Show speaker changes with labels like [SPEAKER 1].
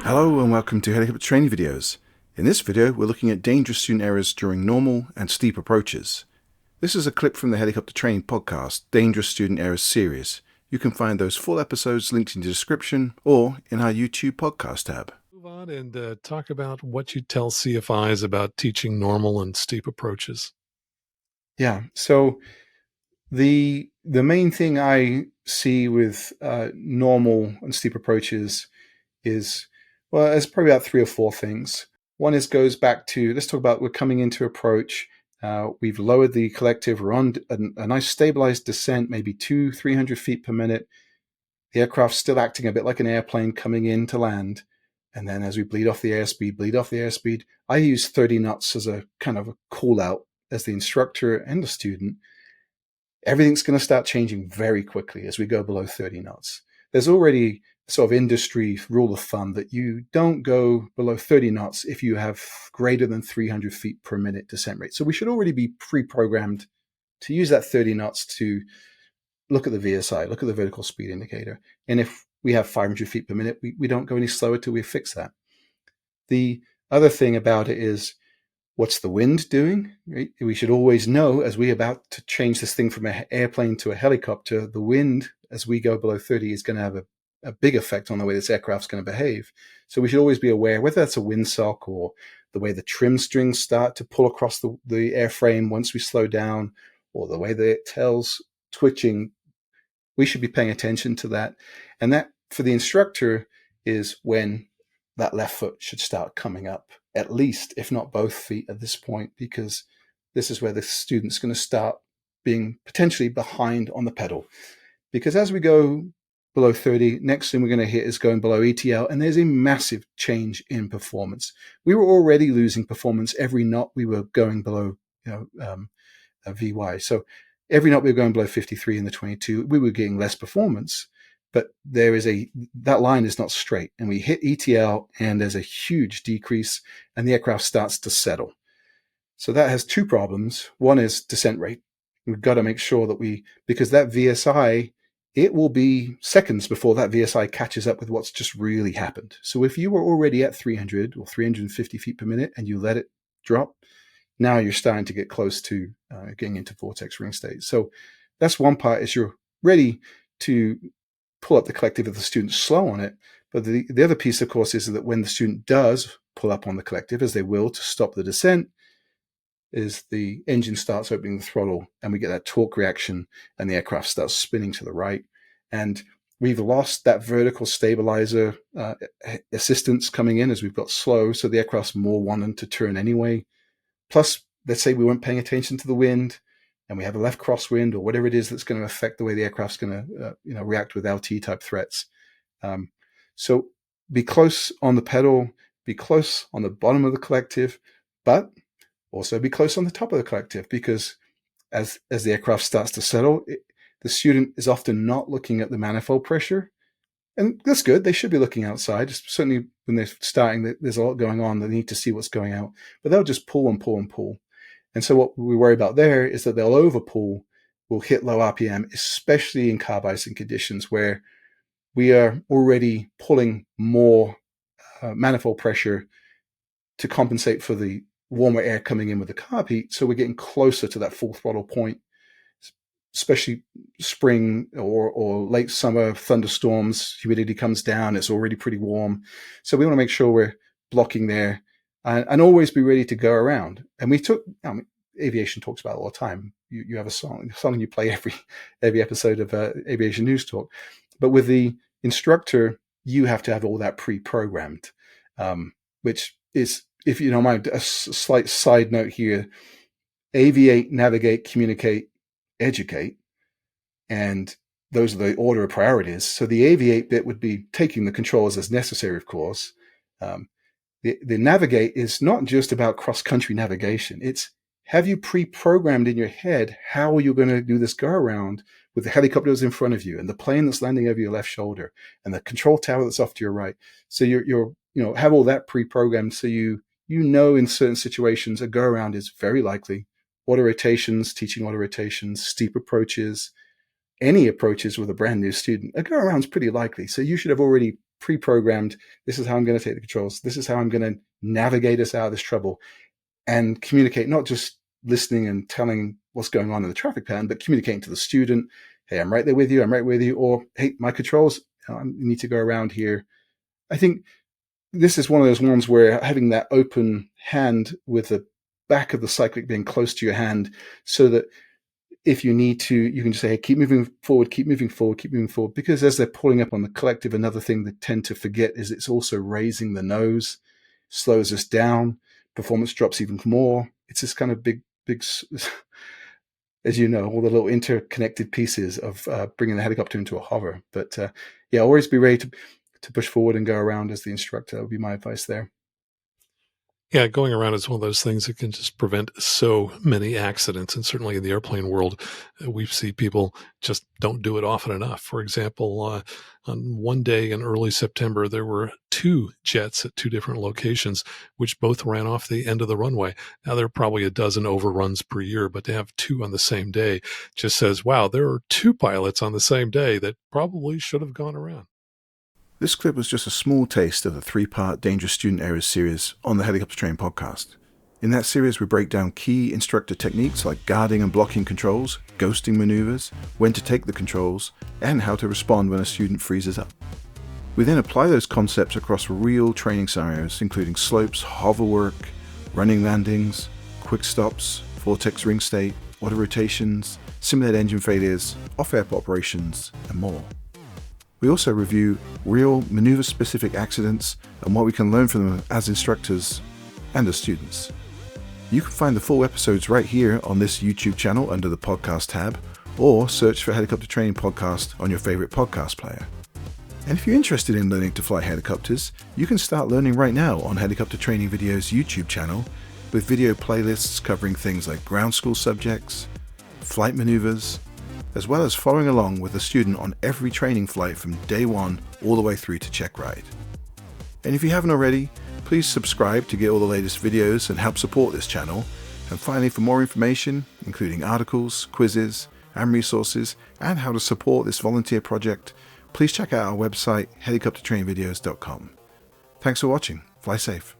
[SPEAKER 1] Hello and welcome to Helicopter Training Videos. In this video we're looking at dangerous student errors during normal and steep approaches. This is a clip from the Helicopter Training podcast, Dangerous Student Errors series. You can find those full episodes linked in the description or in our YouTube podcast tab.
[SPEAKER 2] Move on and talk about what you tell CFIs about teaching normal and steep approaches.
[SPEAKER 1] Yeah, so the main thing I see with normal and steep approaches is, well, there's probably about 3 or 4 things. One is goes back to, let's talk about we're coming into approach. We've lowered the collective. We're on a nice stabilized descent, maybe 200-300 feet per minute. The aircraft's still acting a bit like an airplane coming in to land. And then as we bleed off the airspeed, I use 30 knots as a kind of a call out as the instructor and the student. Everything's going to start changing very quickly as we go below 30 knots. There's already sort of industry rule of thumb that you don't go below 30 knots if you have greater than 300 feet per minute descent rate. So we should already be pre-programmed to use that 30 knots to look at the VSI, look at the vertical speed indicator. And if we have 500 feet per minute, we don't go any slower till we fix that. The other thing about it is, what's the wind doing? Right? We should always know, as we're about to change this thing from an airplane to a helicopter, the wind as we go below 30 is going to have a big effect on the way this aircraft's going to behave. So we should always be aware, whether that's a windsock or the way the trim strings start to pull across the airframe once we slow down, or the way the tail's twitching, we should be paying attention to that. And that, for the instructor, is when that left foot should start coming up, at least, if not both feet at this point, because this is where the student's going to start being potentially behind on the pedal. Because as we go below 30, next thing we're going to hit is going below ETL, and there's a massive change in performance. We were already losing performance every knot we were going below a VY. So every knot we were going below 53 in the 22, we were getting less performance. But there is that line is not straight, and we hit ETL and there's a huge decrease and the aircraft starts to settle. So that has 2 problems. One is descent rate. We've got to make sure that because that VSI, it will be seconds before that VSI catches up with what's just really happened. So if you were already at 300 or 350 feet per minute and you let it drop, now you're starting to get close to getting into vortex ring state. So that's one part, is you're ready to pull up the collective if the student's slow on it. But the other piece, of course, is that when the student does pull up on the collective, as they will to stop the descent, is the engine starts opening the throttle and we get that torque reaction and the aircraft starts spinning to the right. And we've lost that vertical stabilizer assistance coming in as we've got slow. So the aircraft's more wanting to turn anyway. Plus, let's say we weren't paying attention to the wind and we have a left crosswind or whatever it is that's going to affect the way the aircraft's going to react with LT type threats. So be close on the pedal, be close on the bottom of the collective, but also be close on the top of the collective, because as the aircraft starts to settle, the student is often not looking at the manifold pressure. And that's good. They should be looking outside. Certainly when they're starting, there's a lot going on. They need to see what's going out. But they'll just pull and pull and pull. And so what we worry about there is that they'll overpull, will hit low RPM, especially in carb icing conditions where we are already pulling more manifold pressure to compensate for the warmer air coming in with the carb heat. So we're getting closer to that full throttle point, especially spring or late summer thunderstorms. Humidity comes down. It's already pretty warm. So we want to make sure we're blocking there and always be ready to go around. And aviation talks about it all the time. You have a song you play every episode of Aviation News Talk. But with the instructor, you have to have all that pre-programmed, which is, if you don't mind, a slight side note here: aviate, navigate, communicate, educate. And those are the order of priorities. So the aviate bit would be taking the controls as necessary, of course. The navigate is not just about cross-country navigation. It's, have you pre-programmed in your head how you're going to do this go around with the helicopters in front of you and the plane that's landing over your left shoulder and the control tower that's off to your right. So you're have all that pre-programmed, so you in certain situations a go around is very likely. Auto rotations, teaching auto rotations, steep approaches, any approaches with a brand new student, a go around is pretty likely. So you should have already pre-programmed. This is how I'm going to take the controls. This is how I'm going to navigate us out of this trouble and communicate, not just listening and telling what's going on in the traffic pattern, but communicating to the student, hey, I'm right there with you. I'm right with you. Or, hey, my controls, I need to go around here. I think this is one of those ones where having that open hand with the back of the cyclic being close to your hand, so that if you need to, you can just say, hey, keep moving forward, keep moving forward, keep moving forward. Because as they're pulling up on the collective, another thing they tend to forget is it's also raising the nose, slows us down, performance drops even more. It's this kind of big, as you know, all the little interconnected pieces of bringing the helicopter into a hover. But yeah, always be ready to push forward and go around as the instructor. That would be my advice there.
[SPEAKER 2] Yeah, going around is one of those things that can just prevent so many accidents. And certainly in the airplane world, we see people just don't do it often enough. For example, on one day in early September, there were 2 jets at 2 different locations, which both ran off the end of the runway. Now, there are probably a dozen overruns per year, but to have 2 on the same day just says, wow, there are 2 pilots on the same day that probably should have gone around.
[SPEAKER 3] This clip was just a small taste of the 3-part Dangerous Student Errors series on the Helicopter Training podcast. In that series, we break down key instructor techniques like guarding and blocking controls, ghosting maneuvers, when to take the controls, and how to respond when a student freezes up. We then apply those concepts across real training scenarios, including slopes, hover work, running landings, quick stops, vortex ring state, auto rotations, simulated engine failures, off-air operations, and more. We also review real maneuver-specific accidents and what we can learn from them as instructors and as students. You can find the full episodes right here on this YouTube channel under the podcast tab, or search for Helicopter Training Podcast on your favorite podcast player. And if you're interested in learning to fly helicopters, you can start learning right now on Helicopter Training Video's YouTube channel, with video playlists covering things like ground school subjects, flight maneuvers, as well as following along with a student on every training flight from day 1 all the way through to check ride. And if you haven't already, please subscribe to get all the latest videos and help support this channel. And finally, for more information, including articles, quizzes, and resources, and how to support this volunteer project, please check out our website, helicoptertrainingvideos.com. Thanks for watching. Fly safe.